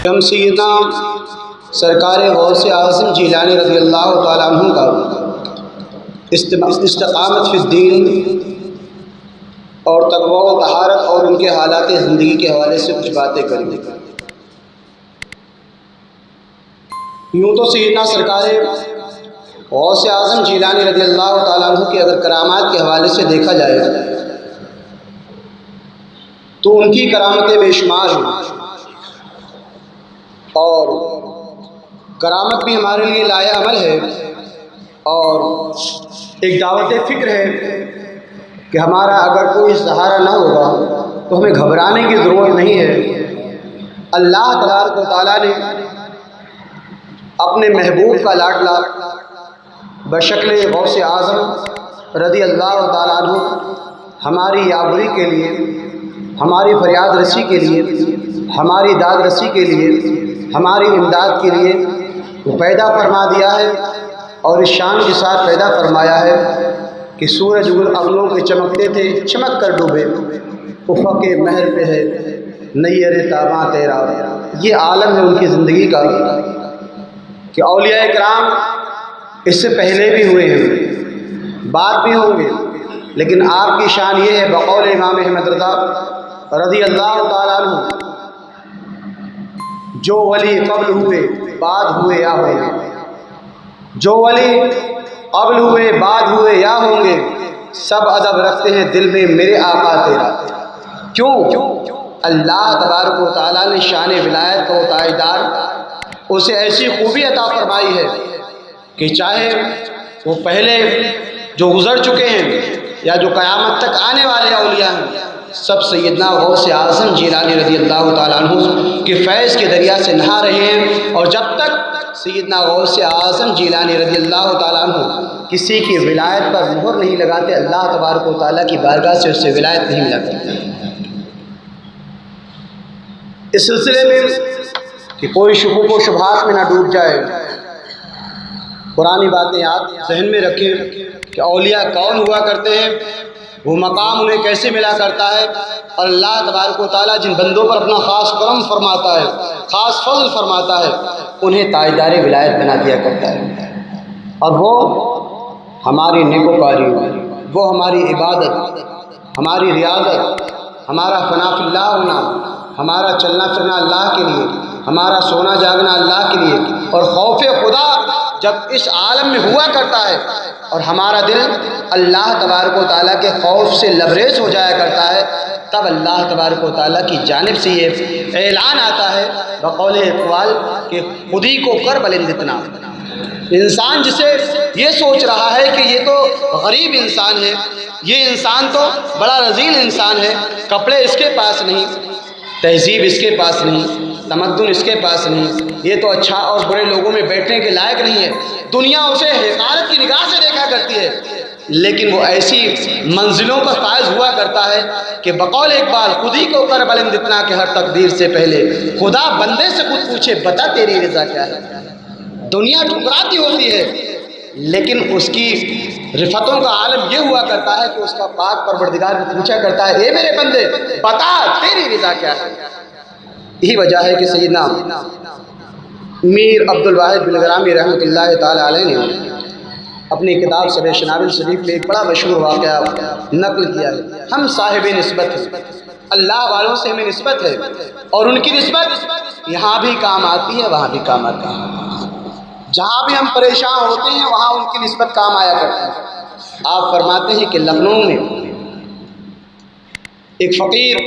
ہم سیدنا سرکار غوث اعظم جیلانی رضی اللہ تعالیٰ عنہ کا استقامت فی الدین اور تقوی و طہارت اور ان کے حالات زندگی کے حوالے سے کچھ باتیں کریں گے۔ یوں تو سیدنا سرکار غوث اعظم جیلانی رضی اللہ تعالیٰ عنہ کے اگر کرامات کے حوالے سے دیکھا جائے تو ان کی کرامتیں بے شمار ہیں، اور کرامت بھی ہمارے لیے لائق عمل ہے اور ایک دعوت فکر ہے کہ ہمارا اگر کوئی سہارا نہ ہوگا تو ہمیں گھبرانے کی ضرورت نہیں ہے۔ اللہ تبارک و تعالیٰ نے اپنے محبوب کا لاڈلا بشکل غوث اعظم رضی اللہ تعالیٰ عنہ ہماری یاوری کے لیے، ہماری فریاد رسی کے لیے، ہماری داد رسی کے لیے، ہماری امداد کے لیے وہ پیدا فرما دیا ہے، اور اس شان کے ساتھ پیدا فرمایا ہے کہ سورج اگلوں کے چمکتے تھے چمک کر ڈوبے، افق مہر پہ ہے نیر تاباں تیرا۔ یہ عالم ہے ان کی زندگی کا کہ اولیاء کرام اس سے پہلے بھی ہوئے ہیں، بعد بھی ہوں گے، لیکن آپ کی شان یہ ہے بقول امام احمد رضا رضی اللہ تعالیٰ عنہ، جو ولی قبل ہوئے بعد ہوئے یا ہوں گے، جو ولی قبل ہوئے بعد ہوئے یا ہوں گے، سب ادب رکھتے ہیں دل میں میرے آقا تیرا۔ کیوں؟ اللہ تبارک و تعالیٰ نے شان ولایت کا تاجدار اسے ایسی خوبی عطا فرمائی ہے کہ چاہے وہ پہلے جو گزر چکے ہیں یا جو قیامت تک آنے والے اولیاء ہیں، سب سیدنا غوث اعظم جیلانی رضی اللہ تعالیٰ عنہ کے فیض کے دریا سے نہا رہے ہیں، اور جب تک سیدنا غوث اعظم جیلانی رضی اللہ تعالیٰ عنہ کسی کی ولایت پر مہر نہیں لگاتے، اللہ تبارک و تعالیٰ کی بارگاہ سے اس سے ولایت نہیں ملا کرتی۔ اس سلسلے میں کہ کوئی شکوک و شبہات میں نہ ڈوب جائے، پرانی باتیں یاد ذہن میں رکھیں کہ اولیاء کون ہوا کرتے ہیں، وہ مقام انہیں کیسے ملا کرتا ہے، اور اللہ تبارک و تعالیٰ جن بندوں پر اپنا خاص کرم فرماتا ہے، خاص فضل فرماتا ہے، انہیں تاجدار ولایت بنا دیا کرتا ہے، اور وہ ہماری نیکوکاری، وہ ہماری عبادت، ہماری ریاضت، ہمارا فنا فی اللہ ہونا، ہمارا چلنا پھرنا اللہ کے لیے، ہمارا سونا جاگنا اللہ کے لیے، اور خوف خدا جب اس عالم میں ہوا کرتا ہے اور ہمارا دل اللہ تبارک و تعالیٰ کے خوف سے لبریز ہو جایا کرتا ہے، تب اللہ تبارک و تعالیٰ کی جانب سے یہ اعلان آتا ہے بقول اقوال کہ خودی کو کر بلند اتنا۔ انسان جسے یہ سوچ رہا ہے کہ یہ تو غریب انسان ہے، یہ انسان تو بڑا رذیل انسان ہے، کپڑے اس کے پاس نہیں، تہذیب اس کے پاس نہیں، تمدن اس کے پاس نہیں، یہ تو اچھا اور برے لوگوں میں بیٹھنے کے لائق نہیں ہے، دنیا اسے حقارت کی نگاہ سے دیکھا کرتی ہے، لیکن وہ ایسی منزلوں پر فائز ہوا کرتا ہے کہ بقول اقبال خودی کو کر بلند اتنا کہ ہر تقدیر سے پہلے خدا بندے سے خود پوچھے بتا تیری رضا کیا ہے۔ دنیا ٹھکراتی ہوتی ہے، لیکن اس کی رفتوں کا عالم یہ ہوا کرتا ہے کہ اس کا پاک پروردگار پوچھا کرتا ہے اے میرے بندے بتا تیری رضا کیا ہے۔ یہی وجہ ہے کہ سیدنا میر عبد الواحد بلگرامی رحمۃ اللہ تعالی علیہ نے اپنی کتاب سبع شنابل شریف میں ایک بڑا مشہور واقعہ نقل کیا ہے۔ ہم صاحب نسبت ہیں، اللہ والوں سے ہمیں نسبت ہے، اور ان کی نسبت یہاں بھی کام آتی ہے وہاں بھی کام آتی ہے، جہاں بھی ہم پریشان ہوتے ہیں وہاں ان کی نسبت کام آیا کرتی ہے۔ آپ فرماتے ہیں کہ لکھنؤ میں ایک فقیر،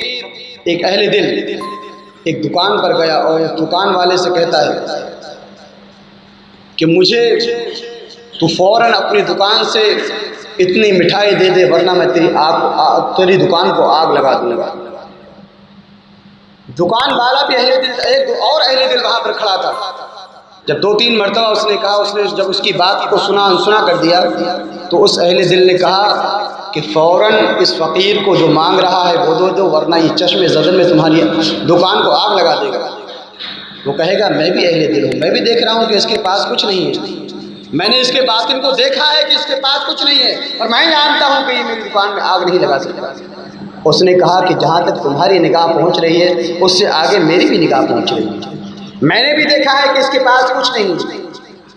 ایک اہل دل ایک دکان پر گیا اور اس دکان والے سے کہتا ہے کہ مجھے تو فوراً اپنی دکان سے اتنی مٹھائی دے دے ورنہ میں تیری دکان کو آگ لگا دوں گا۔ دکان والا بھی اہل دل، ایک اور اہل دل وہاں پر کھڑا تھا، جب دو تین مرتبہ اس نے کہا، اس نے جب اس کی بات کو سنا کر دیا تو اس اہل دل نے کہا کہ فوراً اس فقیر کو جو مانگ رہا ہے وہ دو دو ورنہ یہ چشم زدن میں تمہاری دکان کو آگ لگا دے گا۔ وہ کہے گا میں بھی اہل دل ہوں، میں بھی دیکھ رہا ہوں کہ اس کے پاس کچھ نہیں ہے، میں نے اس کے باطن کو دیکھا ہے کہ اس کے پاس کچھ نہیں ہے، اور میں جانتا ہوں کہ یہ میری دکان میں آگ نہیں لگا سکتا۔ اس نے کہا کہ جہاں تک تمہاری نگاہ پہنچ رہی ہے اس سے آگے میری بھی نگاہ پہنچ رہی ہے۔ میں نے بھی دیکھا ہے کہ اس کے پاس کچھ نہیں،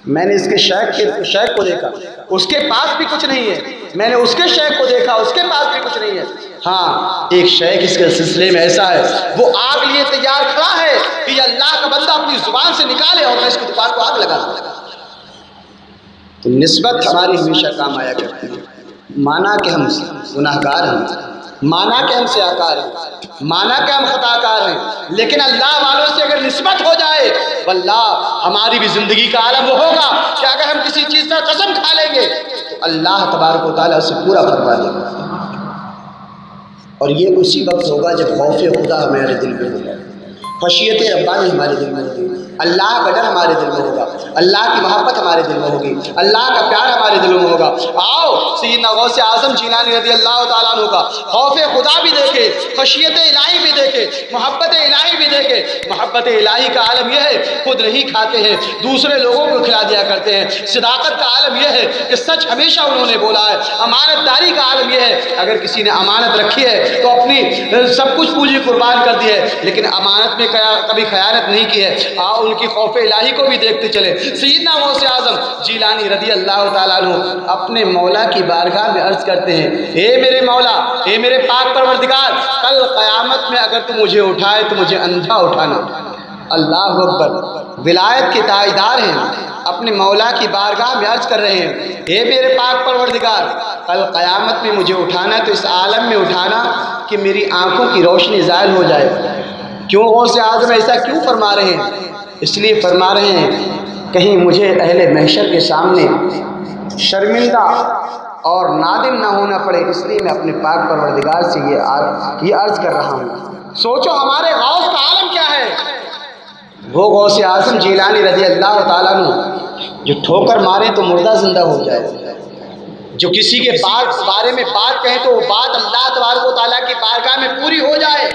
میں نے اس کے شیخ کو دیکھا، اس کے پاس بھی کچھ نہیں ہے، میں نے اس کے شیخ کو دیکھا، اس کے پاس بھی کچھ نہیں ہے۔ ہاں ایک شیخ اس کے سلسلے میں ایسا ہے، وہ آگ لیے تیار کھڑا ہے کہ یہ اللہ کا بندہ اپنی زبان سے نکالے اور میں اس کی دکان کو آگ لگا دوں۔ تو نسبت ہماری ہمیشہ کام آیا کرتی ہے، مانا کہ ہم گناہ گار ہیں، مانا کہ ہم سیاکار ہیں، مانا کہ ہم خطا کار ہیں، لیکن اللہ والوں سے اگر نسبت ہو جائے واللہ ہماری بھی زندگی کا عالم وہ ہوگا کہ اگر ہم کسی چیز کا قسم کھا لیں گے تو اللہ تبارک و تعالیٰ اسے پورا فرما دے گا، اور یہ اسی وقت ہوگا جب خوف خدا ہمارے دل میں ہوگا، خشیت ربانی ہمارے دل میں ہوگی، اللہ کا ڈر ہمارے دل میں ہوگا، اللہ کی محبت ہمارے دل میں ہوگی، اللہ کا پیار ہمارے دلوں میں ہوگا۔ آؤ سیدنا غوث اعظم جیلانی رضی اللہ تعالیٰ عنہ کا خوف خدا بھی دیکھے، خشیت الہی بھی دیکھے، محبت الہی بھی دیکھے۔ محبت الہی کا عالم یہ ہے خود نہیں کھاتے ہیں، دوسرے لوگوں کو کھلا دیا کرتے ہیں۔ صداقت کا عالم یہ ہے کہ سچ ہمیشہ انہوں نے بولا ہے۔ امانت داری کا عالم یہ ہے اگر کسی نے امانت رکھی ہے تو اپنی سب کچھ پوجی قربان کر دی ہے، لیکن امانت میں کبھی خیانت نہیں کی ہے۔ آؤ ان کی خوف الہی کو بھی دیکھتے چلے۔ سیدنا غوث اعظم جیلانی رضی اللہ تعالیٰ عنہ اپنے مولا کی بارگاہ میں عرض کرتے ہیں، اے میرے مولا، اے میرے پاک پروردگار، کل قیامت میں اگر تو مجھے اٹھائے تو مجھے اندھا اٹھانا۔ اللہ اکبر، ولایت کے تائیدار ہیں، اپنے مولا کی بارگاہ میں عرض کر رہے ہیں، اے میرے پاک پروردگار، کل قیامت میں مجھے اٹھانا تو اس عالم میں اٹھانا کہ میری آنکھوں کی روشنی زائل ہو جائے۔ کیوں غوث اعظم ایسا کیوں فرما رہے ہیں؟ اس لیے فرما رہے ہیں کہیں مجھے اہل محشر کے سامنے شرمندہ اور نادم نہ ہونا پڑے، اس لیے میں اپنے پاک پروردگار سے یہ عرض کر رہا ہوں۔ سوچو ہمارے غوث کا عالم کیا ہے۔ وہ غوث اعظم جیلانی رضی اللہ تعالیٰ عنہ جو ٹھوکر مارے تو مردہ زندہ ہو جائے، جو کسی کے بارے میں بات کہیں تو وہ بات اللہ تبارک و تعالیٰ کی بارگاہ میں پوری ہو جائے،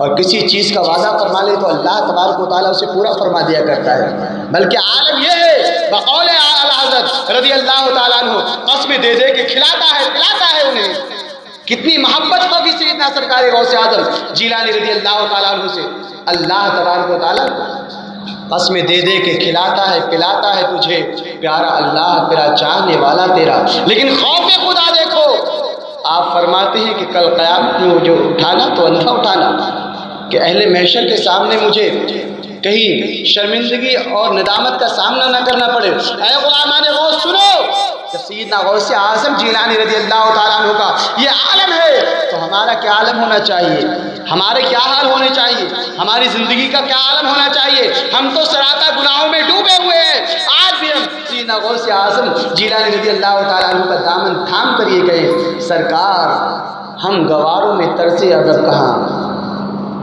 اور کسی چیز کا وعدہ فرما لے تو اللہ تبارک و تعالیٰ اسے پورا فرما دیا کرتا ہے۔ بلکہ عالم یہ ہے بقول اعلیٰ حضرت رضی اللہ تعالیٰ عنہ قسم دے دے کے کھلاتا ہے پلاتا ہے انہیں۔ کتنی محبت ہوگی سیدنا سرکار غوث اعظم جیلانی رضی اللہ تعالیٰ عنہ سے۔ اللہ تبارک و تعالیٰ قسم دے دے کے کھلاتا ہے پلاتا ہے تجھے، پیارا اللہ تیرا چاہنے والا تیرا، لیکن خوف خدا دیکھو۔ آپ فرماتے ہیں کہ کل قیامت میں مجھے اٹھانا تو اندھا اٹھانا، کہ اہل محشر کے سامنے مجھے کہیں شرمندگی اور ندامت کا سامنا نہ کرنا پڑے۔ اے غلامان غوث سنو، جب سیدنا غوث اعظم جیلانی رضی اللہ تعالیٰ عنہ کا یہ عالم ہے تو ہمارا کیا عالم ہونا چاہیے، ہمارے کیا حال ہونے چاہیے، ہماری زندگی کا کیا عالم ہونا چاہیے۔ ہم تو سراپا گناہوں میں ڈوبے ہوئے ہیں، آج بھی ہم سیدنا غوث اعظم جیلانی رضی اللہ تعالیٰ عنہ کا دامن تھام کر یہ کہیں، سرکار ہم گواروں میں طرز ادب کہاں،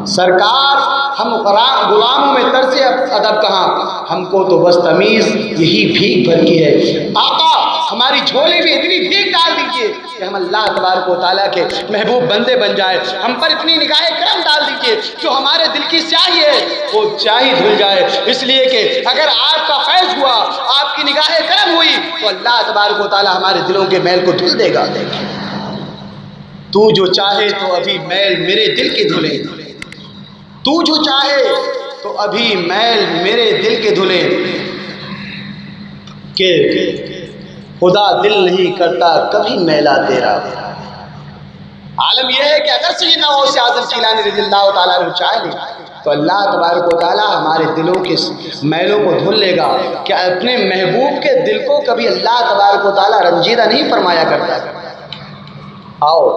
سرکار ہم غلاموں میں طرز ادب کہاں، ہم کو تو بس تمیز یہی بھیک بھر کی ہے۔ آقا ہماری جھولی میں اتنی بھیک ڈال دیجئے کہ ہم اللہ تبارک و تعالیٰ کے محبوب بندے بن جائے، ہم پر اتنی نگاہ کرم ڈال دیجئے جو ہمارے دل کی سیاہی ہے وہ سیاہی دھل جائے، اس لیے کہ اگر آپ کا فیض ہوا، آپ کی نگاہ کرم ہوئی تو اللہ تبارک و تعالیٰ ہمارے دلوں کے میل کو دھل دے گا۔ تو جو چاہے تو ابھی میل میرے دل کے دھلے، تو جو چاہے تو ابھی میل میرے دل کے دھلے، کہ خدا دل نہیں کرتا کبھی میلا تیرا۔ عالم یہ ہے کہ اگر سیدنا غوث اعظم جیلانی رضی اللہ تعالیٰ عنہ چاہے تو اللہ تبارک و تعالیٰ ہمارے دلوں کے میلوں کو دھل لے گا، کہ اپنے محبوب کے دل کو کبھی اللہ تبارک و تعالیٰ رنجیدہ نہیں فرمایا کرتا۔ آؤ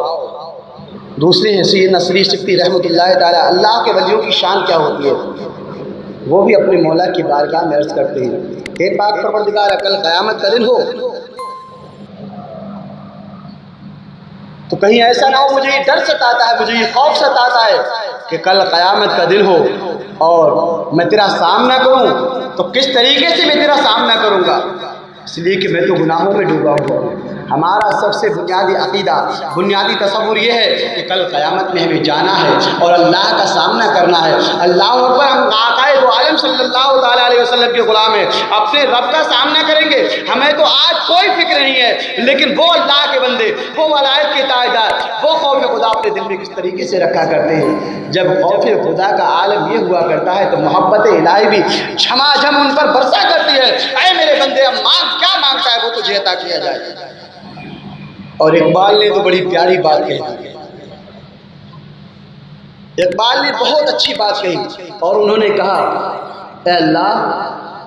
دوسرے ہیں سیدنا شریف سکتی رحمۃ اللہ تعالیٰ، اللہ کے ولیوں کی شان کیا ہوتی ہے، وہ بھی اپنے مولا کی بارگاہ میں عرض کرتے ہیں، اے پاک پروردگار کل قیامت کا دن ہو تو کہیں ایسا نہ ہو، مجھے یہ ڈر ستاتا ہے، مجھے یہ خوف ستاتا ہے کہ کل قیامت کا دن ہو اور میں تیرا سامنا کروں تو کس طریقے سے میں تیرا سامنا کروں گا، اس لیے کہ میں تو گناہوں میں ڈوبا ہوں۔ ہمارا سب سے بنیادی عقیدہ، بنیادی تصور یہ ہے کہ کل قیامت میں ہمیں جانا ہے اور اللہ کا سامنا کرنا ہے۔ اللہ اکبر، ہم آقائے دو عالم صلی اللہ تعالیٰ علیہ وسلم کے غلام ہیں، اپنے رب کا سامنا کریں گے۔ ہمیں تو آج کوئی فکر نہیں ہے، لیکن وہ اللہ کے بندے، وہ ولایت کے تاجدار، وہ خوف خدا اپنے دل میں کس طریقے سے رکھا کرتے ہیں. جب خوف خدا کا عالم یہ ہوا کرتا ہے تو محبت الہی بھی جھماجھم ان پر برسا کرتی ہے. اے میرے بندے اب مانگ، کیا مانگتا ہے وہ تجھے عطا کیا جائے. اور اقبال نے تو بڑی پیاری بات کہی، اقبال نے بہت اچھی بات کہی، اور انہوں نے کہا اے اللہ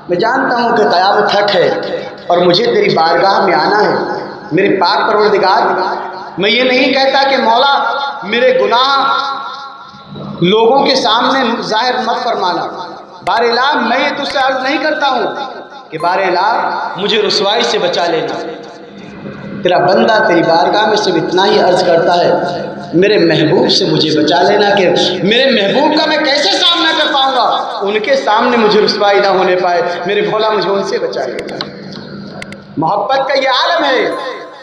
میں جانتا ہوں کہ قیامت حق ہے اور مجھے تیری بارگاہ میں آنا ہے. میرے پاک پروردگار، میں یہ نہیں کہتا کہ مولا میرے گناہ لوگوں کے سامنے ظاہر مت فرمانا. بار الہ میں یہ تجھ سے عرض نہیں کرتا ہوں کہ بار الہ مجھے رسوائی سے بچا لینا. تیرا بندہ تیری بارگاہ میں صرف اتنا ہی عرض کرتا ہے میرے محبوب سے مجھے بچا لینا، کہ میرے محبوب کا میں کیسے سامنا کر پاؤں گا، ان کے سامنے مجھے رسوائی نہ ہونے پائے. میرے مولا مجھے ان سے بچا لینا. محبت کا یہ عالم ہے،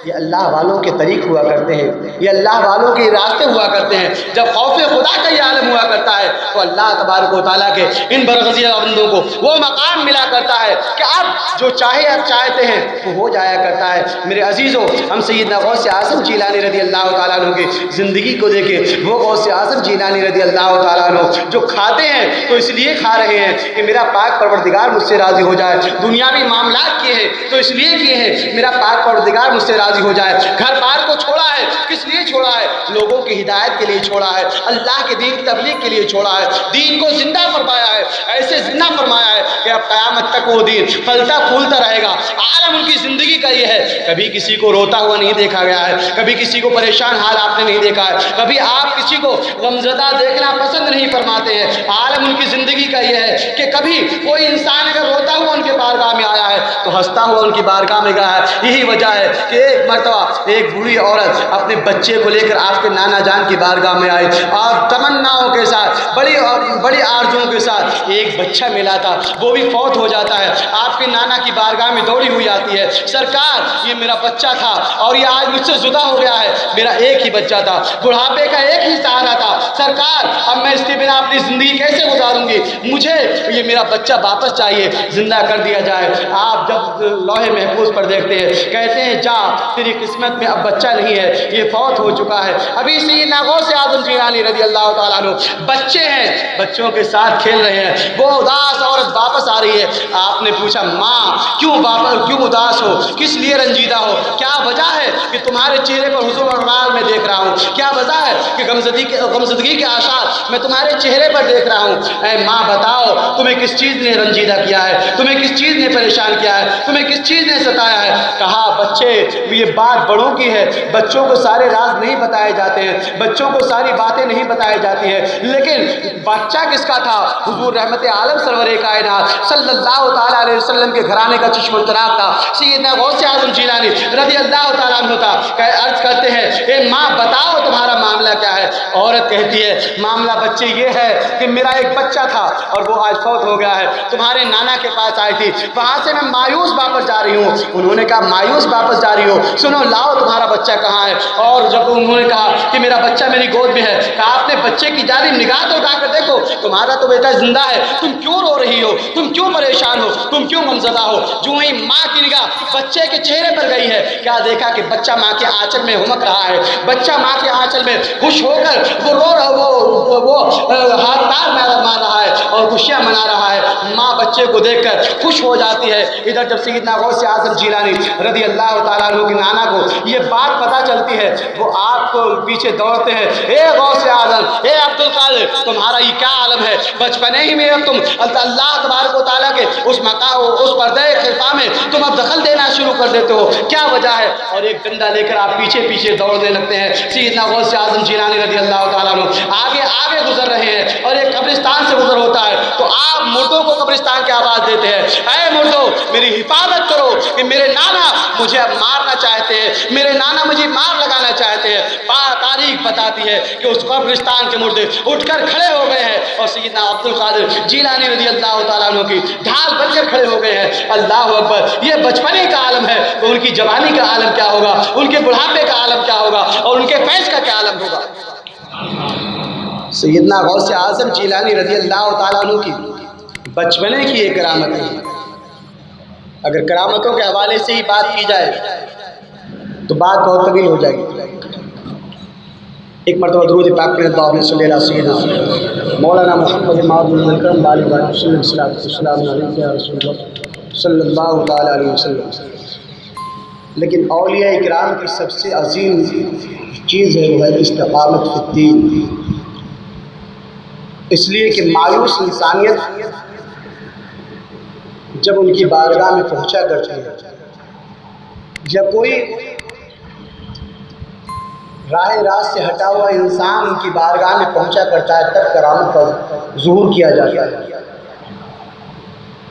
یہ اللہ والوں کے طریق ہوا کرتے ہیں، یہ اللہ والوں کے راستے ہوا کرتے ہیں. جب خوف خدا کا یہ عالم ہوا کرتا ہے تو اللہ تبارک و تعالیٰ کے ان برغزیہ بندوں کو وہ مقام ملا کرتا ہے کہ اب جو چاہے اب چاہتے ہیں وہ ہو جایا کرتا ہے. میرے عزیزوں، ہم سیدنا غوث اعظم جیلانی رضی اللہ تعالیٰ عنہ کی زندگی کو دیکھیں. وہ غوث اعظم جیلانی رضی اللہ تعالیٰ عنہ جو کھاتے ہیں تو اس لیے کھا رہے ہیں کہ میرا پاک پروردگار مجھ سے راضی ہو جائے. دنیاوی معاملات کیے ہیں تو اس لیے کیے ہیں میرا پاک پروردگار مجھ سے راضی ہو جائے. گھر بار کو چھوڑا ہے کس لیے چھوڑا ہے؟ لوگوں کی ہدایت کے لیے چھوڑا ہے، اللہ کے دین کی تبلیغ کے لیے چھوڑا ہے. دین کو زندہ فرمایا ہے، ایسے زندہ فرمایا ہے کہ اب قیامت تک وہ دین پھلتا پھولتا رہے گا. عالم ان کی زندگی کا یہ ہے. کبھی کسی کو روتا ہوا نہیں دیکھا گیا ہے، کبھی کسی کو پریشان حال آپ نے نہیں دیکھا ہے، کبھی آپ کسی کو غمزدہ دیکھنا پسند نہیں فرماتے ہیں. عالم ان کی زندگی کا یہ ہے کہ کبھی کوئی انسان اگر روتا ہوا ان کے بارگاہ میں آیا ہے تو ہنستا ہوا ان کی بارگاہ میں گیا ہے. یہی وجہ ہے کہ ایک مرتبہ ایک بوڑھی عورت اپنے بچے کو لے کر آپ کے نانا جان کی بارگاہ میں آئی اور تمناؤں کے ساتھ، بڑی آرزوؤں کے ساتھ. ایک بچہ ملا تھا، وہ بھی فوت ہو جاتا ہے. آپ کے نانا کی بارگاہ میں دوڑی ہوئی آتی ہے، سرکار یہ میرا بچہ تھا اور یہ آج مجھ سے جدا ہو گیا ہے. میرا ایک ہی بچہ تھا، بڑھاپے کا ایک ہی سہارا تھا. سرکار اب میں اس کے بنا اپنی زندگی کیسے گزاروں گی؟ مجھے یہ میرا بچہ واپس چاہیے، زندہ کر دیا جائے. آپ جب لوح محفوظ پر دیکھتے ہیں کہتے ہیں جا تیری قسمت میں اب بچہ نہیں ہے، یہ فوت ہو چکا ہے. ابھی سیدنا غوث اعظم جیلانی رضی اللہ تعالیٰ عنہ بچے ہیں، بچوں کے ساتھ کھیل رہے ہیں. وہ اداس عورت واپس آ رہی ہے. آپ نے پوچھا ماں کیوں اداس ہو، کس لیے رنجیدہ ہو؟ کیا وجہ ہے کہ تمہارے چہرے پر حزن اور غال میں دیکھ رہا ہوں؟ کیا وجہ ہے کہ غمزدگی کے آثار میں تمہارے چہرے پر دیکھ رہا ہوں؟ اے ماں بتاؤ تمہیں کس چیز نے رنجیدہ کیا ہے، تمہیں کس چیز نے پریشان کیا ہے، تمہیں کس چیز نے ستایا ہے؟ کہا بچے یہ بات بڑوں کی ہے، بچوں کو سارے راز نہیں بتائے جاتے ہیں، بچوں کو ساری باتیں نہیں بتائی جاتی ہیں. لیکن بچہ کس کا تھا؟ حضور رحمت عالم سرور کائنات صلی اللہ تعالیٰ علیہ وسلم کے گھرانے کا چشم الچراغ تھا، سیدنا غوث اعظم جیلانی رضی اللہ تعالیٰ عنہ تھا. عرض کرتے ہیں اے ماں بتاؤ تمہارا معاملہ کیا ہے؟ عورت کہتی ہے معاملہ بچے یہ ہے کہ میرا ایک بچہ تھا اور وہ آج فوت ہو گیا ہے. تمہارے نانا کے پاس آئی تھی، وہاں سے میں مایوس واپس جا رہی ہوں. انہوں نے کہا مایوس واپس جا رہی ہو؟ سنو لاؤ تمہارا بچہ کہاں ہے؟ اور جب انہوں نے کہا کہ میرا بچہ میری گود میں ہے، کہا آپ نے بچے کی جانب نگاہ تو اٹھا کر دیکھو، تمہارا تو بیٹا زندہ ہے، تم کیوں رو رہی ہو، تم کیوں پریشان ہو، تم کیوں غمزدہ ہو؟ جو ہی ماں کی نگاہ بچے کے چہرے پر گئی ہے، کیا دیکھا کہ بچہ ماں کے آنچل میں ہمک رہا ہے. بچہ ماں کے آنچل میں خوش ہو کر وہ رو رہا، وہ ہاتھ تار مار رہا ہے اور خوشیاں منا رہا ہے. ماں بچے کو دیکھ کر خوش ہو جاتی ہے. ادھر جب سیدنا غوث اعظم جیلانی رضی اللہ تعالیٰ عنہ کے نانا کو یہ بات پتہ چلتی ہے، وہ آپ کو پیچھے دوڑتے ہیں. اے غوث اعظم، اے عبد القادر، تمہارا یہ کیا عالم ہے؟ بچپنے ہی میں اب تم اللہ تبارک و تعالیٰ کے اس پردے خفا میں تم اب دخل دینا شروع کر دیتے ہو، کیا وجہ ہے؟ اور ایک ڈنڈا لے کر آپ پیچھے پیچھے دوڑنے لگتے ہیں. سیدنا غوث اعظم جیلانی رضی اللہ تعالیٰ عنہ آگے گزر رہے ہیں اور ایک قبرستان سے گزر ہوتا ہے تو آپ مردوں کو قبرستان کی آواز دیتے ہیں، اے مردوں میری حفاظت کرو کہ میرے نانا مجھے اب مارنا چاہتے ہیں، میرے نانا مجھے مار لگانا چاہتے ہیں. تاریخ بتاتی ہے کہ اس قبرستان کے مردے اٹھ کر کھڑے ہو گئے ہیں اور سیدنا عبد القادر جیلانی رضی اللہ تعالیٰ عنہ کی ڈھال بن کر کھڑے ہو گئے ہیں. اللہ اکبر. یہ بچپنے کا عالم ہے تو ان کی جوانی کا عالم کیا ہوگا، ان کے بڑھاپے کا عالم کیا ہوگا اور ان کے فیض کا کیا عالم ہوگا. سیدنا غوث اعظم جیلانی رضی اللہ تعالیٰ عنہ کی بچپنے کی ایک کرامت ہے. اگر کرامتوں کے حوالے سے ہی بات کی جائے تو بات بہت طویل ہو جائے گی. ایک مرتبہ درود پاک پڑھیں اللہم صلی علی سیدنا مولانا محمد معظم الکرم علیہ وسلم السلام علیکم یا رسول اللہ صلی اللہ تعالیٰ علیہ وسلم۔ لیکن اولیاء کرام کی سب سے عظیم چیز ہے وہ ہے استقامت فی الدین، اس لیے کہ مایوس انسانیت جب ان کی بارگاہ میں پہنچا کرتی ہے، یا کوئی راہ راست سے ہٹا ہوا انسان ان کی بارگاہ میں پہنچا کرتا ہے، تب کرامت کا ظہور کیا جاتا ہے،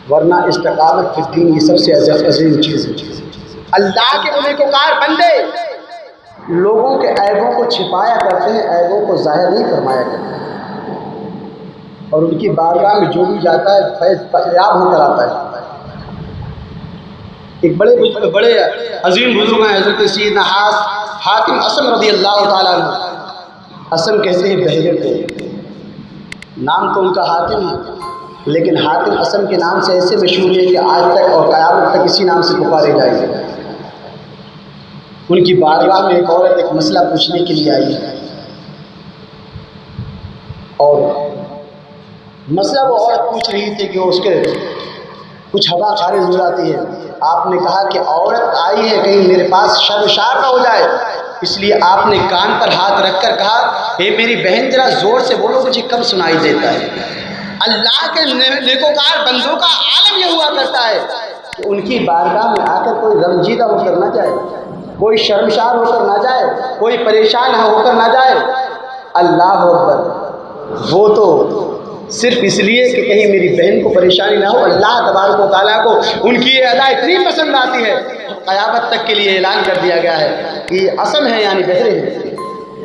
ورنہ استقامت فی الدین یہ سب سے عظیم چیز ہے۔ اللہ کے نیکوکار بندے لوگوں کے عیبوں کو چھپایا کرتے ہیں، عیبوں کو ظاہر نہیں فرمایا کرتے، اور ان کی بارگاہ میں جو بھی جاتا ہے فیض یاب ہو کر آتا ہے۔ ایک بڑے عظیم بزرگ ہیں حضرت سیدنا حاتم اسم رضی اللہ تعالیٰ عنہ۔ اسم کہتے ہیں بہرے کو، نام تو ان کا حاتم ہے، لیکن حاتم اسم کے نام سے ایسے مشہور ہے کہ آج تک اور قیامت تک اسی نام سے پکارے جائیں گے۔ ان کی بارگاہ میں ایک عورت ایک مسئلہ پوچھنے کے لیے آئی ہے، اور مسئلہ وہ عورت پوچھ رہی تھی کہ اس کے کچھ ہوا خارج ہو جاتی ہے۔ آپ نے کہا کہ عورت آئی ہے کہیں میرے پاس شرمسار نہ ہو جائے، اس لیے آپ نے کان پر ہاتھ رکھ کر کہا اے میری بہن ذرا زور سے بولو، مجھے کم سنائی دیتا ہے۔ اللہ کے نیکوکار بندوں کا عالم یہ ہوا کرتا ہے کہ ان کی بارگاہ میں آ کر کوئی رنجیدہ ہو کر نہ جائے، کوئی شرمسار ہو کر نہ جائے، کوئی پریشان ہو کر نہ جائے۔ اللہ اکبر، وہ تو صرف اس لیے کہ کہیں میری بہن کو پریشانی نہ ہو، اللہ تبارک و تعالیٰ کو ان کی یہ ادا اتنی پسند آتی ہے، قیامت تک کے لیے اعلان کر دیا گیا ہے کہ یہ اسم ہے یعنی بہرے ہیں،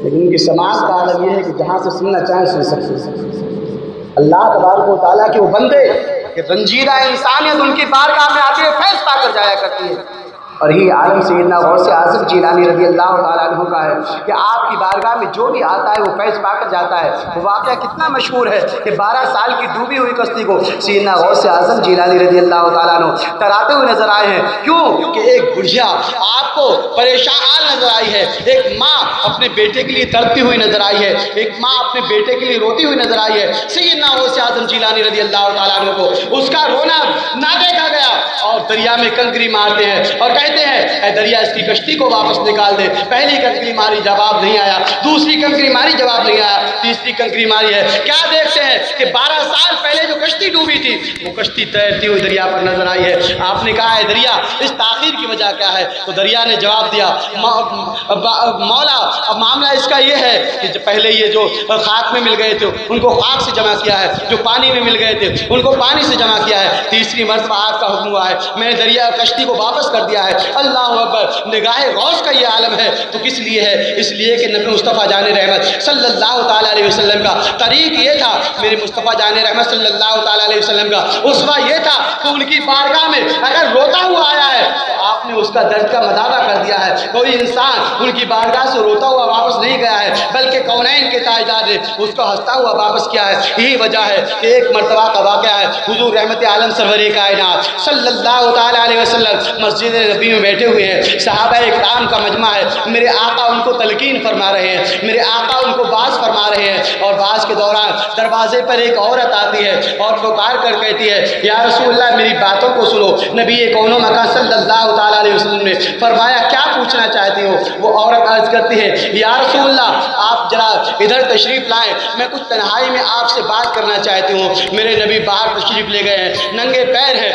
لیکن ان کی سماعت کا عالم یہ ہے کہ جہاں سے سننا چاہیں سن سکتے ہیں۔ اللہ تبارک و تعالیٰ کے وہ بندے کہ رنجیدہ انسانیت ان کی بارگاہ میں آتی ہے، فیض پا کر جایا کرتی ہے، اور یہی عالم سیدنا غوث اعظم جیلانی رضی اللہ تعالیٰ عنہ کا ہے کہ آپ کی بارگاہ میں جو بھی آتا ہے وہ فیض پا کر جاتا ہے۔ وہ واقعہ کتنا مشہور ہے کہ 12 سال کی ڈوبی ہوئی کشتی کو سیدنا غوث اعظم جیلانی رضی اللہ تعالیٰ عنہ تراتے ہوئے نظر آئے ہیں۔ کیوں کہ ایک بڑھیا آپ کو پریشان نظر آئی ہے، ایک ماں اپنے بیٹے کے لیے تڑپتی ہوئی نظر آئی ہے، ایک ماں اپنے بیٹے کے لیے روتی ہوئی نظر آئی ہے۔ سیدنا غوث اعظم جیلانی رضی اللہ تعالیٰ عنہ کو اس کا رونا نہ دیکھا گیا، اور دریا میں کنکری مارتے ہیں اور کہتے ہیں اے دریا اس کی کشتی کو واپس نکال دے۔ پہلی کنکری ماری، جواب نہیں آیا، دوسری کنکری ماری، جواب نہیں آیا، تیسری کنکری ماری ہے۔ کیا دیکھتے ہیں کہ 12 سال پہلے جو کشتی ڈوبی تھی وہ کشتی تیرتی ہوئی دریا پر نظر آئی ہے۔ آپ نے کہا ہے دریا اس تاخیر کی وجہ کیا ہے؟ تو دریا نے جواب دیا مولا اب معاملہ اس کا یہ ہے کہ پہلے یہ جو خاک میں مل گئے تھے ان کو خاک سے جمع کیا ہے، جو پانی میں مل گئے تھے ان کو پانی سے جمع کیا ہے، تیسری مرتبہ آپ کا حکم ہوا ہے، میں نے دریا کشتی کو واپس کر دیا ہے۔ اللہ اکبر، نگاہ غوث کا یہ عالم ہے تو کس لیے ہے؟ اس لیے کہ نبی مصطفیٰ جان رحمت صلی اللہ تعالیٰ علیہ وسلم کا طریق یہ تھا، میرے مصطفیٰ جان رحمت صلی اللہ تعالیٰ علیہ وسلم کا اسوہ یہ تھا کہ ان کی بارگاہ میں اگر روتا ہوا آیا ہے تو آپ نے اس کا درد کا مداوع کر دیا ہے۔ کوئی انسان ان کی بارگاہ سے روتا ہوا واپس نہیں گیا ہے، بلکہ کونین کے تاجدار نے اس کو ہنستا ہوا واپس کیا ہے۔ یہی وجہ ہے کہ ایک مرتبہ کا واقعہ ہے، حضور رحمت عالم سرور کائنات صلی اللہ تعالیٰ علیہ وسلم مسجد نبی میں بیٹھے ہوئے ہیں، صحابہ کرام کا مجمع ہے، میرے آقا ان کو تلقین فرما رہے ہیں، میرے آقا ان کو باز فرما رہے ہیں، اور باز کے دوران دروازے پر ایک عورت آتی ہے اور پکار کر کہتی ہے یا رسول اللہ میری باتوں کو سنو۔ نبی کون و مکان صلی اللہ تعالیٰ علیہ وسلم نے فرمایا کیا پوچھنا چاہتی ہو؟ وہ عورت عرض کرتی ہے یا رسول اللہ آپ ذرا ادھر تشریف لائیں، میں کچھ تنہائی میں آپ سے بات کرنا چاہتی ہوں۔ میرے نبی باہر تشریف لے گئے ہیں، ننگے پیر ہیں،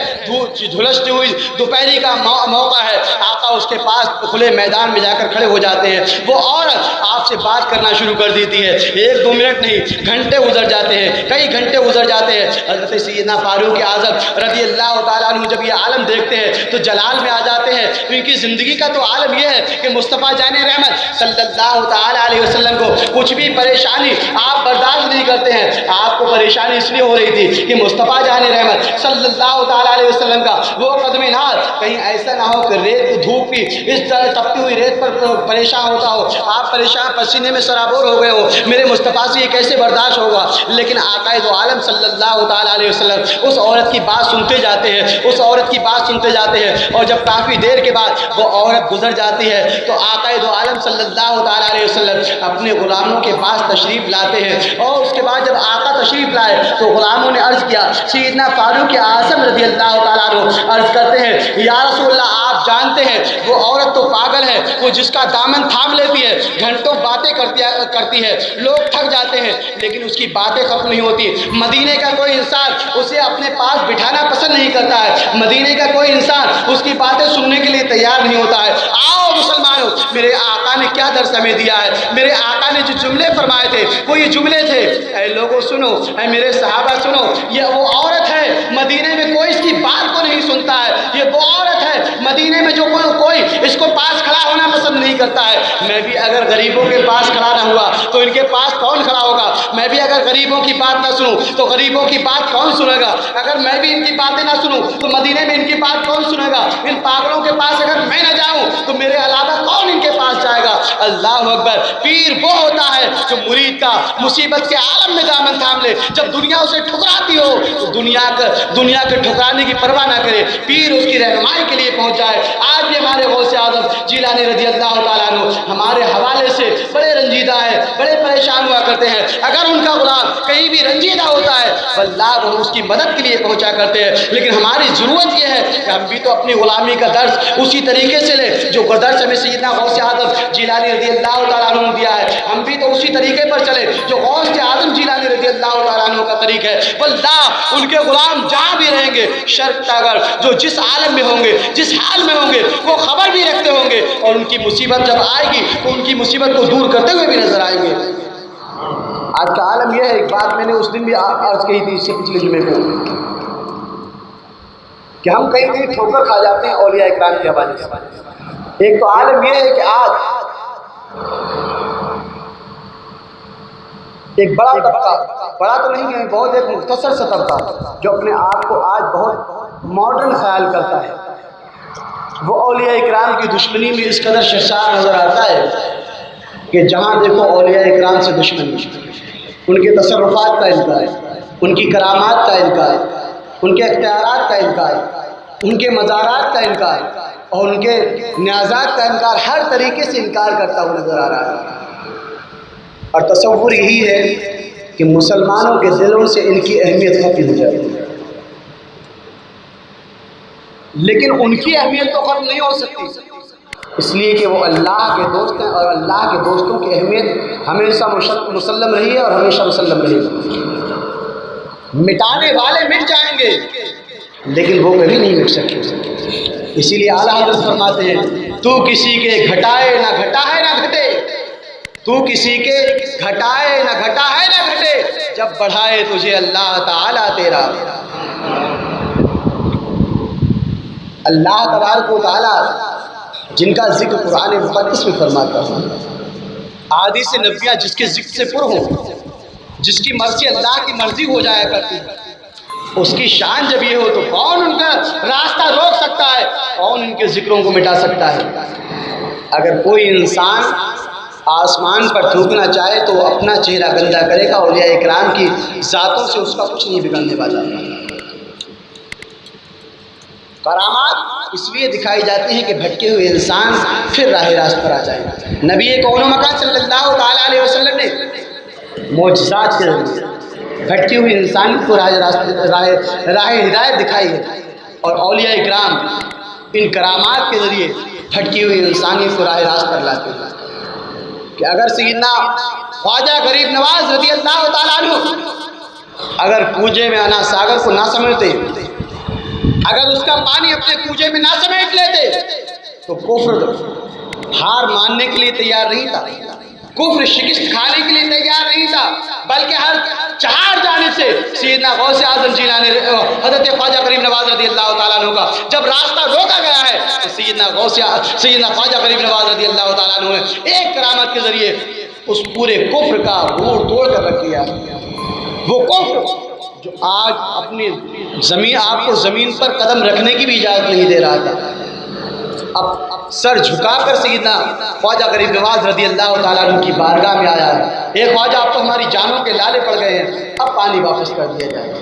جھلستی ہوئی دوپہری کا موقع ہے، آقا اس کے پاس کھلے میدان میں جا کر کھڑے ہو جاتے ہیں۔ وہ عورت آپ سے بات کرنا شروع کر دیتی ہے، 1-2 منٹ نہیں گھنٹے گزر جاتے ہیں، کئی گھنٹے گزر جاتے ہیں۔ حضرت سیدنا فاروق اعظم رضی اللہ تعالیٰ عنہ جب یہ عالم دیکھتے ہیں تو جلال میں آ جاتے ہیں۔ ان کی زندگی کا تو عالم یہ ہے کہ مصطفیٰ جان رحمت صلی اللہ تعالیٰ علیہ وسلم کو کچھ بھی پریشانی آپ برداشت نہیں کرتے ہیں۔ آپ کو پریشانی اس لیے ہو رہی تھی کہ مصطفیٰ جان رحمت صلی اللہ تعالیٰ علیہ وسلم کا وہ قدم ناز کہیں ایسا نہ ہو کہ ریت دھوپ کی اس طرح تپتی ہوئی ریت پر پریشان ہوتا ہو، آپ پریشان پسینے میں سرابور ہو گئے ہو، میرے مصطفیٰ سے یہ کیسے برداشت ہوگا، لیکن آقا دو عالم صلی اللہ تعالیٰ علیہ وسلم اس عورت کی بات سنتے جاتے ہیں، اس عورت کی بات سنتے جاتے ہیں، اور جب کافی دیر کے بعد وہ عورت گزر جاتی ہے تو آقا دو عالم صلی اللہ تعالیٰ علیہ وسلم اپنے غلاموں کے پاس تشریف لاتے ہیں، اور اس کے بعد جب آقا تشریف لائے تو غلاموں نے عرض کیا، سیدنا فاروق اعظم رضی اللہ تعالیٰ عنہ عرض کرتے ہیں، یا رسول اللہ آپ جانتے ہیں وہ عورت تو پاگل ہے، وہ جس کا دامن تھام لیتی ہے گھنٹوں باتیں کرتی ہے، لوگ تھک جاتے ہیں لیکن اس کی باتیں ختم نہیں ہوتی۔ مدینے کا کوئی انسان اسے اپنے پاس بٹھانا پسند نہیں کرتا ہے، مدینے کا کوئی انسان اس کی باتیں سننے کے لیے تیار نہیں ہوتا ہے۔ آؤ مسلمانوں، میرے آقا نے کیا درس ہمیں دیا ہے، میرے آقا نے جو جملے فرمائے تھے وہ یہ جملے تھے، اے لوگوں سنو، اے میرے صحابہ سنو، یہ وہ عورت ہے مدینے میں کوئی اس کی بات کو نہیں سنتا ہے، یہ وہ عورت ہے مدینے میں جو کوئی اس کو پاس کھڑا ہونا پسند نہیں کرتا ہے۔ میں بھی اگر غریبوں کے پاس کھڑا نہ ہوا تو ان کے پاس کون کھڑا ہوگا؟ میں بھی اگر غریبوں کی بات نہ سنوں تو غریبوں کی بات کون سنے گا؟ اگر میں بھی ان کی باتیں نہ سنوں تو مدینے میں ان کی بات کون سنے گا؟ ان پاگلوں کے پاس اگر میں نہ جاؤں تو میرے علاوہ کون ان کے پاس جائے گا؟ اللہ اکبر۔ پیر وہ ہوتا ہے جو مرید کا مصیبت کے عالم میں دامن تھام لے، جب دنیا اسے ٹھکراتی ہو تو دنیا کے ٹھکرانے کی پرواہ نہ کرے، پیر اس کی رہنمائی کے لیے پہنچ جائے۔ آج بھی ہمارے غوث اعظم جیلانی رضی اللہ تعالیٰ عنہ ہمارے حوالے سے بڑے رنجیدہ ہیں، بڑے پریشان ہوا کرتے ہیں۔ اگر ان کا غلام کہیں بھی رنجیدہ ہوتا ہے واللہ وہ اس کی مدد کے لیے پہنچا کرتے ہیں، لیکن ہماری ضرورت یہ ہے کہ ہم بھی تو اپنی غلامی کا درس اسی طریقے سے لیں جو درس ہمیں سیدنا غوث اعظم جیلانی رضی اللہ تعالیٰ عنہ نے دیا ہے، ہم بھی تو اسی طریقے پر چلیں جو غوث اعظم جیلانی رضی اللہ تعالیٰ عنہ کا طریقہ ہے۔ واللہ ان کے غلام جہاں بھی رہیں گے شرط اگر جو جس عالم میں ہوں گے، جس حال میں ہوں گے، وہ خبر بھی رکھتے ہوں گے، اور ان کی مصیبت جب آئے گی تو ان کی مصیبت کو دور کرتے ہوئے بھی نظر آئیں گے۔ آج کا عالم یہ ہے، ایک بات میں نے اس دن بھی عرض کہی تھی، اس سے پچھلے جمعے کو، کہ ہم کہیں ٹھوکر کھا جاتے ہیں اولیاء اکرام کے حوالے سے۔ ایک تو عالم یہ ہے کہ آج ایک بڑا طبقہ، بڑا تو نہیں ہے، بہت ایک مختصر سا طبقہ جو اپنے آپ کو آج بہت ماڈرن خیال کرتا ہے، وہ اولیاء اکرام کی دشمنی میں اس قدر شرسار نظر آتا ہے کہ جہاں دیکھو اولیاء اکرام سے دشمنی، ان کے تصرفات کا انکار، ان کی کرامات کا انکار، ان کے اختیارات کا انکار، ان کے مزارات کا انکار اور ان کے نیازات کا انکار، ہر طریقے سے انکار کرتا ہوا نظر آ رہا ہے۔ اور تصور یہی ہے کہ مسلمانوں کے دلوں سے ان کی اہمیت ختم ہو جائے، لیکن ان کی اہمیت تو ختم نہیں ہو سکتی، اس لیے کہ وہ اللہ کے دوست ہیں، اور اللہ کے دوستوں کی اہمیت ہمیشہ مسلم رہی ہے اور ہمیشہ مسلم رہے گی۔ مٹانے والے مٹ جائیں گے لیکن وہ کبھی نہیں مٹ سکتے۔ اسی لیے اعلیٰ حضرت فرماتے ہیں، تو کسی کے گھٹائے نہ گھٹا ہے نہ گھٹے، تو کسی کے گھٹائے نہ گھٹا ہے نہ گھٹے، جب بڑھائے تجھے اللہ تعالیٰ تیرا۔ اللہ تبارک و تعالیٰ جن کا ذکر قرآن مقدس میں فرماتا ہے، احادیث نبویہ جس کے ذکر سے پر ہوں، جس کی مرضی اللہ کی مرضی ہو جایا کرتی ہے، اس کی شان جب یہ ہو تو کون ان کا راستہ روک سکتا ہے، کون ان کے ذکروں کو مٹا سکتا ہے؟ اگر کوئی انسان آسمان پر تھوکنا چاہے تو وہ اپنا چہرہ گندا کرے گا، اولیاء اکرام کی ذاتوں سے اس کا کچھ نہیں بگڑنے والا۔ کرامات اس لیے دکھائی جاتی ہیں کہ بھٹکے ہوئے انسان پھر راہ راست پر آ جائے۔ نبی کون و مکان صلی اللہ تعالیٰ علیہ وسلم نے معجزات کے ذریعے بھٹکے ہوئے انسان کو راہ ہدایت دکھائی ہے، اور اولیاء اکرام ان کرامات کے ذریعے بھٹکی ہوئی انسانیت کو راہ راست پر لاتے ہیں۔ کہ اگر سیدنا خواجہ غریب نواز رضی اللہ تعالیٰ عنہ اگر کوجے میں انا ساگر کو نہ سمیٹتے، اگر اس کا پانی اپنے کوجے میں نہ سمیٹ لیتے تو کفر ہار ماننے کے لیے تیار نہیں تھا، کفر شکست کھانے کے لیے تیار نہیں تھا، بلکہ ہر چہار جانب سے سیدنا غوث اعظم جیلانی حضرت خواجہ غریب نواز رضی اللہ تعالیٰ عنہ کا جب راستہ روکا گیا ہے تو سیدنا خواجہ غریب نواز رضی اللہ تعالیٰ عنہ نے ایک کرامت کے ذریعے اس پورے کفر کا توڑ توڑ کر رکھ دیا۔ وہ کفر جو آج اپنی زمین آپ کو زمین پر قدم رکھنے کی بھی اجازت نہیں دے رہا تھا، اب سر جھکا کر سیدنا خواجہ غریب نواز رضی اللہ تعالیٰ عنہ کی بارگاہ میں آیا ہے، اے خواجہ اب تو ہماری جانوں کے لالے پڑ گئے ہیں، اب پانی واپس کر دیا جائے۔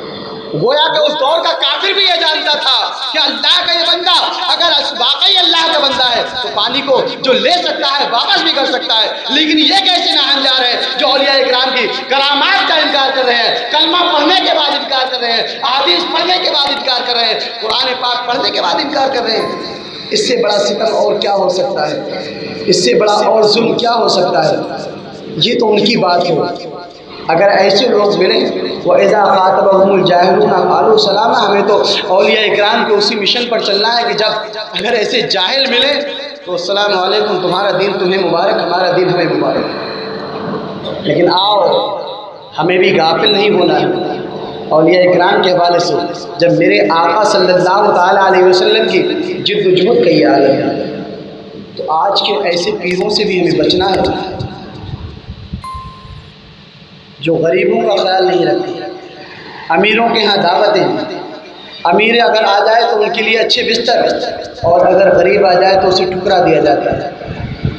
گویا کہ اس دور کا کافر بھی یہ جانتا تھا کہ اللہ کا یہ بندہ اگر واقعی اللہ کا بندہ ہے تو پانی کو جو لے سکتا ہے واپس بھی کر سکتا ہے، لیکن یہ کیسے ناہنجار ہے جو اولیاء اکرام کی کرامات کا انکار کر رہے ہیں، کلمہ پڑھنے کے بعد انکار کر رہے ہیں، احادیث پڑھنے کے بعد انکار کر رہے ہیں، قرآن پاک پڑھنے کے بعد انکار کر رہے ہیں۔ اس سے بڑا ستم اور کیا ہو سکتا ہے، اس سے بڑا اور ظلم کیا ہو سکتا ہے؟ یہ تو ان کی بات ہے۔ اگر ایسے لوگ ملیں وَإِذَا خَاطَبَهُمُ الْجَاهِلُونَ قَالُوا سَلَامًا، ہمیں تو اولیاء اکرام کے اسی مشن پر چلنا ہے کہ جب اگر ایسے جاہل ملیں تو السلام علیکم، تمہارا دین تمہیں مبارک، ہمارا دین ہمیں مبارک۔ لیکن آؤ ہمیں بھی غافل نہیں ہونا ہے اولیاء اکرام کے حوالے سے۔ جب میرے آقا صلی اللہ تعالیٰ علیہ وسلم کی جد و جہد کا یہ عالم ہے تو آج کے ایسے پیروں سے بھی ہمیں بچنا ہے جو غریبوں کا خیال نہیں رکھتے۔ امیروں کے ہاں دعوتیں، امیر اگر آ جائے تو ان کے لیے اچھے بستر، اور اگر غریب آ جائے تو اسے ٹھکرا دیا جاتا ہے،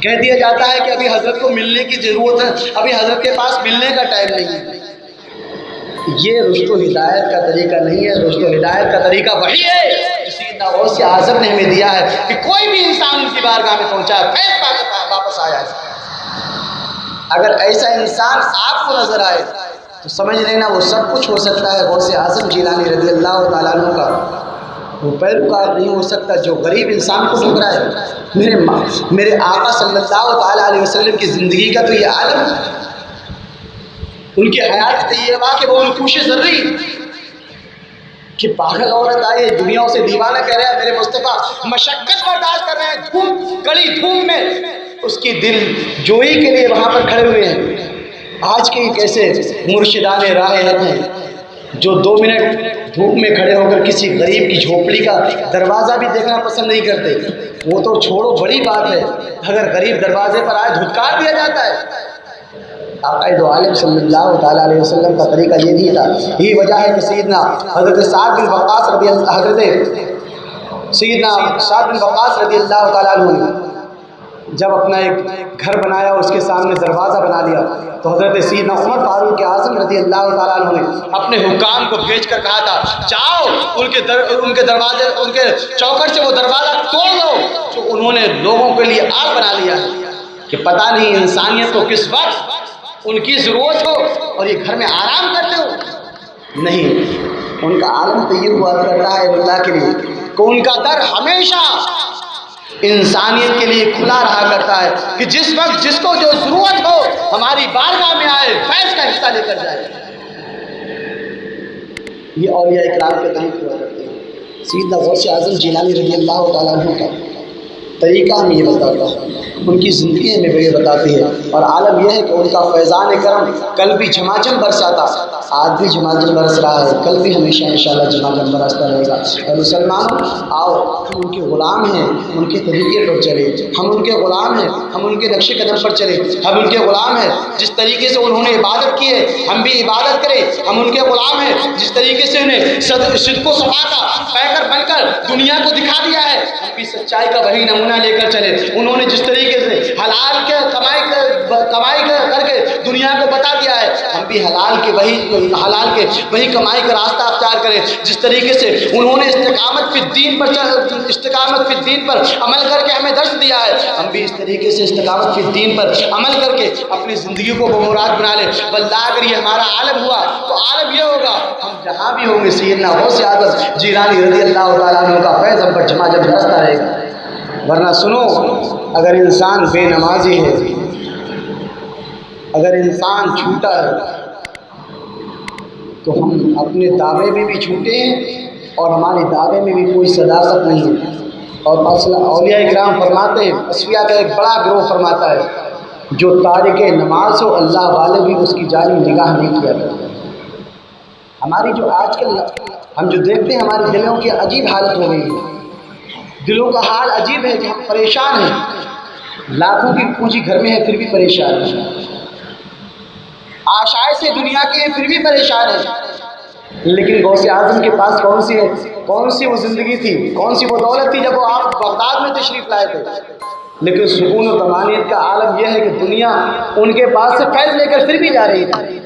کہہ دیا جاتا ہے کہ ابھی حضرت کو ملنے کی ضرورت ہے، ابھی حضرت کے پاس ملنے کا ٹائم نہیں ہے۔ یہ رشد و ہدایت کا طریقہ نہیں ہے، رشد و ہدایت کا طریقہ وہی ہے جو سیدنا غوث اعظم نے ہمیں دیا ہے کہ کوئی بھی انسان ان کی بارگاہ میں پہنچا ہے فیض پا کے واپس آیا ہے۔ اگر ایسا انسان آپ کو نظر آئے تو سمجھ لینا وہ سب کچھ ہو سکتا ہے۔ غوث اعظم جیلانی رضی اللہ تعالیٰ عنہ کا وہ پیروکار نہیں ہو سکتا جو غریب انسان کو ٹھکرائے۔ میرے آقا صلی اللہ تعالیٰ علیہ وسلم کی زندگی کا تو یہ عالم ہے، ان کی حیات طیبہ کے وہ نقوش ذری کہ پاگل عورت آئی دنیا سے دیوانہ کہہ رہے ہیں میرے مصطفیٰ مشقت برداشت کر رہے ہیں، دھوپ کڑی دھوپ میں اس کی دل جوئی کے لیے وہاں پر کھڑے ہوئے ہیں۔ آج کے کیسے مرشدان راہ ہیں جو 2 منٹ دھوپ میں کھڑے ہو کر کسی غریب کی جھوپڑی کا دروازہ بھی دیکھنا پسند نہیں کرتے۔ وہ تو چھوڑو بڑی بات ہے، اگر غریب دروازے پر آئے دھتکار دیا جاتا ہے۔ آقا دو عالم صلی اللہ تعالیٰ علیہ وسلم کا طریقہ یہ نہیں تھا۔ یہی وجہ ہے کہ سیدنا حضرت سعد بن وقاص رضی اللہ تعالیٰ عنہ نے جب اپنا ایک گھر بنایا اس کے سامنے دروازہ بنا لیا تو حضرت سیدنا عمر فاروق اعظم رضی اللہ تعالیٰ عنہ نے اپنے حکام کو بھیج کر کہا تھا جاؤ ان کے دروازے ان کے چوکٹ سے وہ دروازہ توڑ دو جو انہوں نے لوگوں کے لیے آگ بنا لیا ہے کہ پتہ نہیں انسانیت کو کس وقت ان کی ضرورت ہو اور یہ گھر میں آرام کرتے ہو۔ نہیں، ان کا عالم تو یہ ہوا کرتا ہے اللہ کے لیے کہ ان کا در ہمیشہ انسانیت کے لیے کھلا رہا کرتا ہے کہ جس وقت جس کو جو ضرورت ہو ہماری بارگاہ میں آئے، فیض کا حصہ لے کر جائے۔ یہ اولیاء اکرام کے طریقے ہوا کرتے ہیں۔ سیدنا غوث اعظم جیلانی رضی اللہ تعالیٰ عنہ کا طریقہ ہمیں یہ بتاتا ہے، ان کی زندگی ہمیں یہ بتاتی ہے، اور عالم یہ ہے کہ ان کا فیضان کرم کل بھی جھماجھم برساتا، آج بھی جھماجھم برس رہا ہے، کل بھی ہمیشہ انشاءاللہ جھماجھم برستا رہے گا۔ اے مسلمانوں، آؤ ہم ان کے غلام ہیں، ان کے طریقے پر چلے، ہم ان کے غلام ہیں، ہم ان کے نقش قدم پر چلے، ہم ان کے غلام ہیں جس طریقے سے انہوں نے عبادت کی ہے ہم بھی عبادت کریں، ہم ان کے غلام ہیں جس طریقے سے انہیں صدق و صفا کا پیکر بن کر دنیا کو دکھا دیا ہے ہم بھی سچائی کا وہی نمونہ لے کر چلے۔ انہوں نے جس طریقے سے حلال کے کمائی کر کے دنیا کو بتا دیا ہے ہم بھی حلال کے وہی کمائی کا راستہ اختیار کریں۔ جس طریقے سے انہوں نے استقامت فی الدین پر عمل کر کے ہمیں درس دیا ہے ہم بھی اس طریقے سے استقامت فی الدین پر عمل کر کے اپنی زندگی کو بمراد بنا لیں۔ واللہ اگر یہ ہمارا عالم ہوا تو عالم یہ ہوگا ہم جہاں بھی ہوں گے سیدنا غوث اعظم جیلانی رضی اللہ تعالیٰ عنہ کا فیض ہم پر جھماجھم برستا رہے گا۔ ورنہ سنو، اگر انسان بے نمازی ہے، اگر انسان جھوٹا ہے تو ہم اپنے دعوے میں بھی جھوٹے ہیں اور ہمارے دعوے میں بھی کوئی صداقت نہیں ہے۔ اور اولیاء اکرام فرماتے ہیں، اصفیاء کا ایک بڑا گروہ فرماتا ہے جو تارک نماز ہو اللہ والے بھی اس کی جانب نگاہ نہیں کیا کرتے۔ ہماری جو آج کل ہم جو دیکھتے ہیں ہمارے دلوں کی عجیب حالت ہو گئی ہے، دلوں کا حال عجیب ہے کہ ہم پریشان ہیں، لاکھوں کی پونجی گھر میں ہے پھر بھی پریشان ہیں، آشائیں سے دنیا کے پھر بھی پریشان ہیں، لیکن غوث اعظم کے پاس کون سی وہ زندگی تھی، کون سی وہ دولت تھی جب وہ آپ بغداد میں تشریف لائے تھے؟ لیکن سکون و طمانینت کا عالم یہ ہے کہ دنیا ان کے پاس سے فیض لے کر پھر بھی جا رہی تھی۔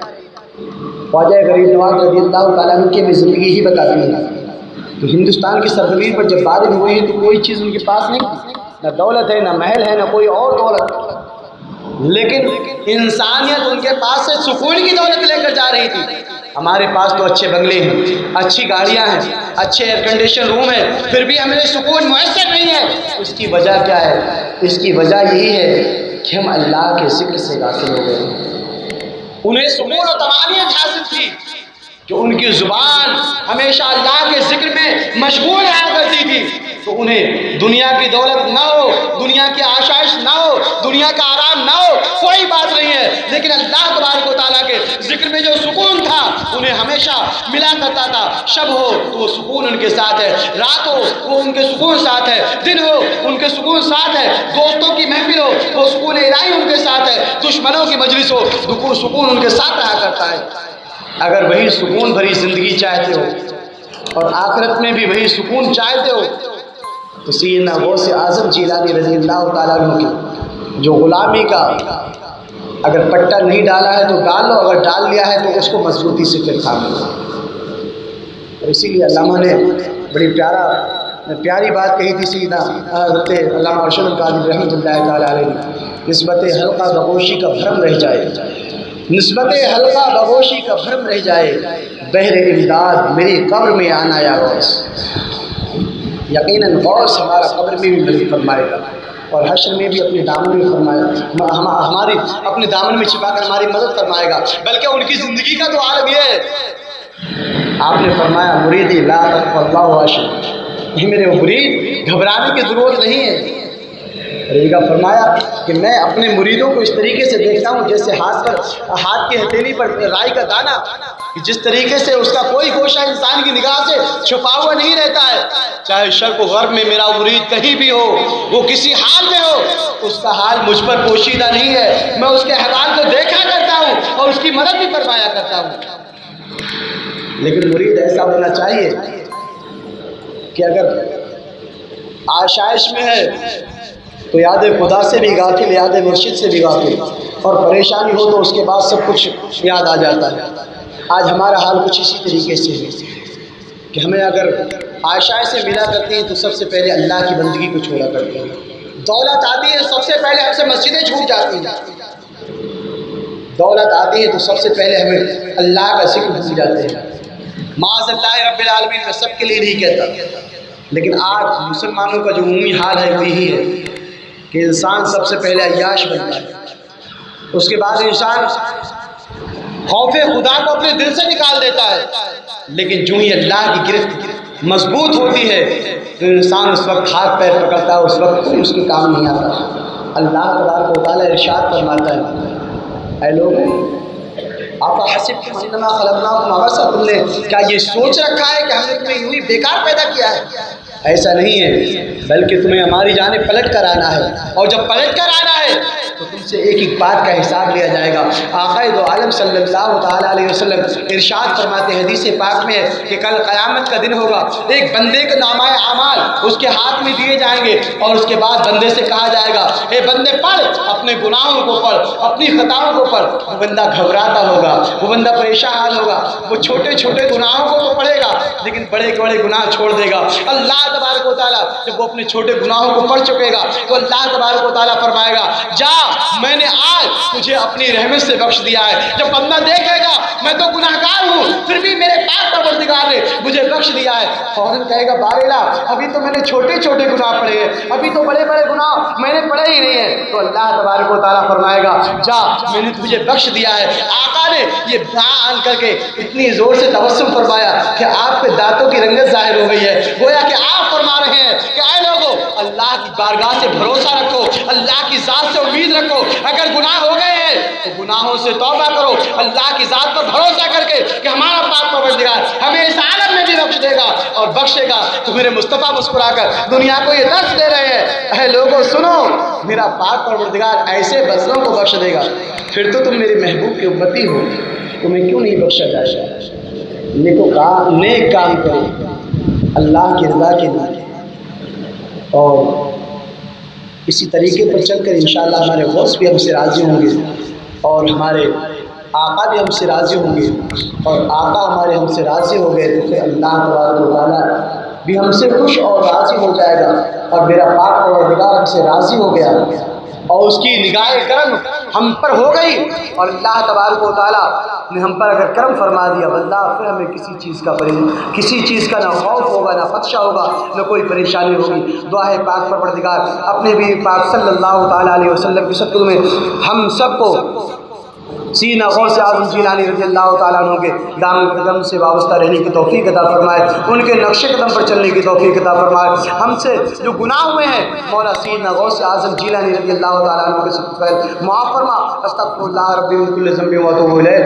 خواجہ غریب نواز رضی اللہ تعالیٰ عنہ کی بھی زندگی ہی بتاتی ہے کہ ہندوستان کی سرزمین پر جب بارش ہوئی ہے تو کوئی چیز ان کے پاس نہیں تھی، نہ دولت ہے، نہ محل ہے، نہ کوئی اور دولت، لیکن انسانیت ان کے پاس سے سکون کی دولت لے کر جا رہی تھی۔ ہمارے پاس تو اچھے بنگلے ہیں، اچھی گاڑیاں ہیں، اچھے ایئر کنڈیشن روم ہیں، پھر بھی ہمیں سکون میسر نہیں ہے۔ اس کی وجہ کیا ہے؟ اس کی وجہ یہی ہے کہ ہم اللہ کے ذکر سے غافل ہو گئے ہیں۔ انہیں سکون و طمانینت حاصل تھی کہ ان کی زبان ہمیشہ اللہ کے ذکر میں مشغول رہا کرتی تھی، تو انہیں دنیا کی دولت نہ ہو، دنیا کی آشائش نہ ہو، دنیا کا آرام نہ ہو، کوئی بات نہیں ہے، لیکن اللہ تبارک و تعالیٰ کے ذکر میں جو سکون تھا انہیں ہمیشہ ملا کرتا تھا۔ شب ہو تو وہ سکون ان کے ساتھ ہے، رات ہو وہ ان کے سکون ساتھ ہے، دن ہو ان کے سکون ساتھ ہے، دوستوں کی محفل ہو وہ سکون الہی ان کے ساتھ ہے، دشمنوں کی مجلس ہو سکون ان کے ساتھ رہا کرتا ہے۔ اگر وہی سکون بھری زندگی چاہتے ہو اور آخرت میں بھی وہی سکون چاہتے ہو تو سیدنا غوث اعظم جیلانی رضی اللہ تعالیٰ عنہ کی جو غلامی کا اگر پٹا نہیں ڈالا ہے تو ڈال لو، اگر ڈال لیا ہے تو اس کو مضبوطی سے پھر تھام لو۔ اور اسی لیے علامہ نے بڑی پیاری بات کہی تھی سیدنا حضرت علامہ ارشد القادری رحمۃ اللہ تعالیٰ علیہ، نسبت حلقہ بغوشی کا بھرم رہ جائے، نسبت حلقہ بغوشی کا بھرم رہ جائے، بہر امداد میری قبر میں آنا یا غوث۔ یقیناً غوث ہمارا قبر میں بھی مدد فرمائے گا اور حشر میں بھی اپنے دامن میں فرمائے ہماری اپنے دامن میں چھپا کر ہماری مدد فرمائے گا۔ بلکہ ان کی زندگی کا تو عالم یہ ہے، آپ نے فرمایا مریدی لا تخف اللہ عاشق، یہ میرے مرید گھبرانے کی ضرورت نہیں ہے۔ ریگا فرمایا کہ میں اپنے مریدوں کو اس طریقے سے دیکھتا ہوں جیسے ہاتھ کی ہتھیلی پر رائی کا دانہ، جس طریقے سے اس کا کوئی گوشہ انسان کی نگاہ سے چھپا ہوا نہیں رہتا ہے، چاہے شرق و غرب میں میرا مرید کہیں بھی ہو، وہ کسی حال میں ہو، اس کا حال مجھ پر پوشیدہ نہیں ہے، میں اس کے حال کو دیکھا کرتا ہوں اور اس کی مدد بھی فرمایا کرتا ہوں۔ لیکن مرید ایسا ہونا چاہیے کہ اگر آشائش میں ہے تو یاد خدا سے بھی غافل، یاد مرشد سے بھی غافل، اور پریشانی ہو تو اس کے بعد سب کچھ یاد آ جاتا ہے۔ آج ہمارا حال کچھ اسی طریقے سے ہے کہ ہمیں اگر آشائش سے ملا کرتے ہیں تو سب سے پہلے اللہ کی بندگی کو چھوڑا کرتے ہیں، دولت آتی ہے سب سے پہلے ہم سے مسجدیں چھوٹ جاتی ہیں، دولت آتی ہے تو سب سے پہلے ہمیں اللہ کا ذکر بھول جاتے ہیں۔ معاذ اللہ رب العالمین، میں سب کے لیے نہیں کہتا، لیکن آج مسلمانوں کا جو عمومی حال ہے وہ یہی ہے کہ انسان سب سے پہلے عیاش بنتا ہے، اس کے بعد انسان خوف خدا کو اپنے دل سے نکال دیتا ہے، لیکن جو ہی اللہ کی گرفت مضبوط ہوتی ہے تو انسان اس وقت ہاتھ پیر پکڑتا ہے، اس وقت کوئی اس کے کام نہیں آتا۔ اللہ تبارک و تعالیٰ ارشاد فرماتا ہے، اے لوگوں آپ حسبتم انما خلقناکم عبثا، تم نے کیا یہ سوچ رکھا ہے کہ ہم نے تمہیں یوں ہی بیکار پیدا کیا ہے؟ ایسا نہیں ہے، بلکہ تمہیں ہماری جانب پلٹ کر آنا ہے، اور جب پلٹ کر آنا ہے تو تم سے ایک ایک بات کا حساب لیا جائے گا۔ آقا دو عالم صلی اللہ تعالیٰ علیہ وسلم ارشاد فرماتے ہیں، حدیث پاک میں ہے کہ کل قیامت کا دن ہوگا، ایک بندے کے نامہ اعمال اس کے ہاتھ میں دیے جائیں گے، اور اس کے بعد بندے سے کہا جائے گا اے بندے پڑھ، اپنے گناہوں کو پڑھ، اپنی خطاؤں کو پڑھ۔ وہ بندہ گھبراتا ہوگا، وہ بندہ پریشان ہوگا، وہ چھوٹے چھوٹے گناہوں کو تو پڑھے گا لیکن بڑے بڑے گناہ چھوڑ دے گا۔ اللہ تبارک و تعالیٰ جب وہ اپنے چھوٹے گناہوں کو پڑھ چکے گا تو اللہ تبارک و تعالیٰ فرمائے گا جا، میں نے آج تجھے اپنی رحمت سے بخش دیا ہے۔ جب بندہ دیکھے گا میں تو گناہگار ہوں پھر بھی میرے پاک پروردگار نے مجھے بخش دیا ہے، فوراً کہے گا باریلا ابھی تو میں نے چھوٹے چھوٹے گناہ پڑھے ہیں، ابھی تو بڑے بڑے گناہ میں نے پڑھے ہی نہیں ہیں۔ تو اللہ تبارک و تعالیٰ فرمائے گا جا، میں نے تجھے بخش دیا ہے۔ آقا نے یہ بیان کر کے اتنی زور سے تبسم فرمایا کہ آپ کے دانتوں کی رنگت ظاہر ہو گئی ہے، گویا کہ آپ فرما رہے ہیں کہ اے لوگو اللہ کی بارگاہ سے بھروسہ رکھو، اللہ کی ذات سے امید رکھو، اگر گناہ ہو گئے ہیں تو گناہوں سے توبہ کرو، اللہ کی ذات پر بھروسہ کر کے کہ ہمارا پاک پروردگار ہمیں اس عالم میں بھی بخش دے گا اور بخشے گا۔ تو میرے مصطفیٰ مسکرا کر دنیا کو یہ درس دے رہے ہیں، اے لوگو سنو، میرا پاک پروردگار ایسے بندوں کو بخش دے گا، پھر تو تم میرے محبوب کے امتی ہو، تمہیں کیوں نہیں بخشا جائے گا؟ نیک کام کریں اللہ کی رضا کے لیے، اور اسی طریقے پر چل کر انشاءاللہ ہمارے غوث بھی ہم سے راضی ہوں گے، اور ہمارے آقا بھی ہم سے راضی ہوں گے، اور آقا ہمارے ہم سے راضی ہو گئے تو پھر اللہ تبارک و تعالیٰ بھی ہم سے خوش اور راضی ہو جائے گا، اور میرا پاک پروردگار ہم سے راضی ہو گیا اور اس کی نگاہ کرم ہم پر ہو گئی، اور اللہ تبارک و تعالیٰ نے ہم پر اگر کرم فرما دیا واللہ پھر ہمیں کسی چیز کا نہ خوف ہوگا، نہ خدشہ ہوگا، نہ کوئی پریشانی ہوگی۔ دعا ہے پاک پروردگار اپنے بھی پاک صلی اللہ تعالیٰ علیہ وسلم کی شکل میں ہم سب کو سینہ غوث اعظم جیلانی رضی اللہ تعالیٰ عنہ کے دامن قدم سے وابستہ رہنے کی توفیق عطا فرمائے، ان کے نقش قدم پر چلنے کی توفیق عطا فرمائے۔ ہم سے جو گناہ ہوئے ہیں مولا سیدنا غوث اعظم جیلانی رضی اللہ تعالیٰ عنہ کے سب معاف فرما۔ استغفر اللہ ربی من کل ذنب و اتوب الیہ۔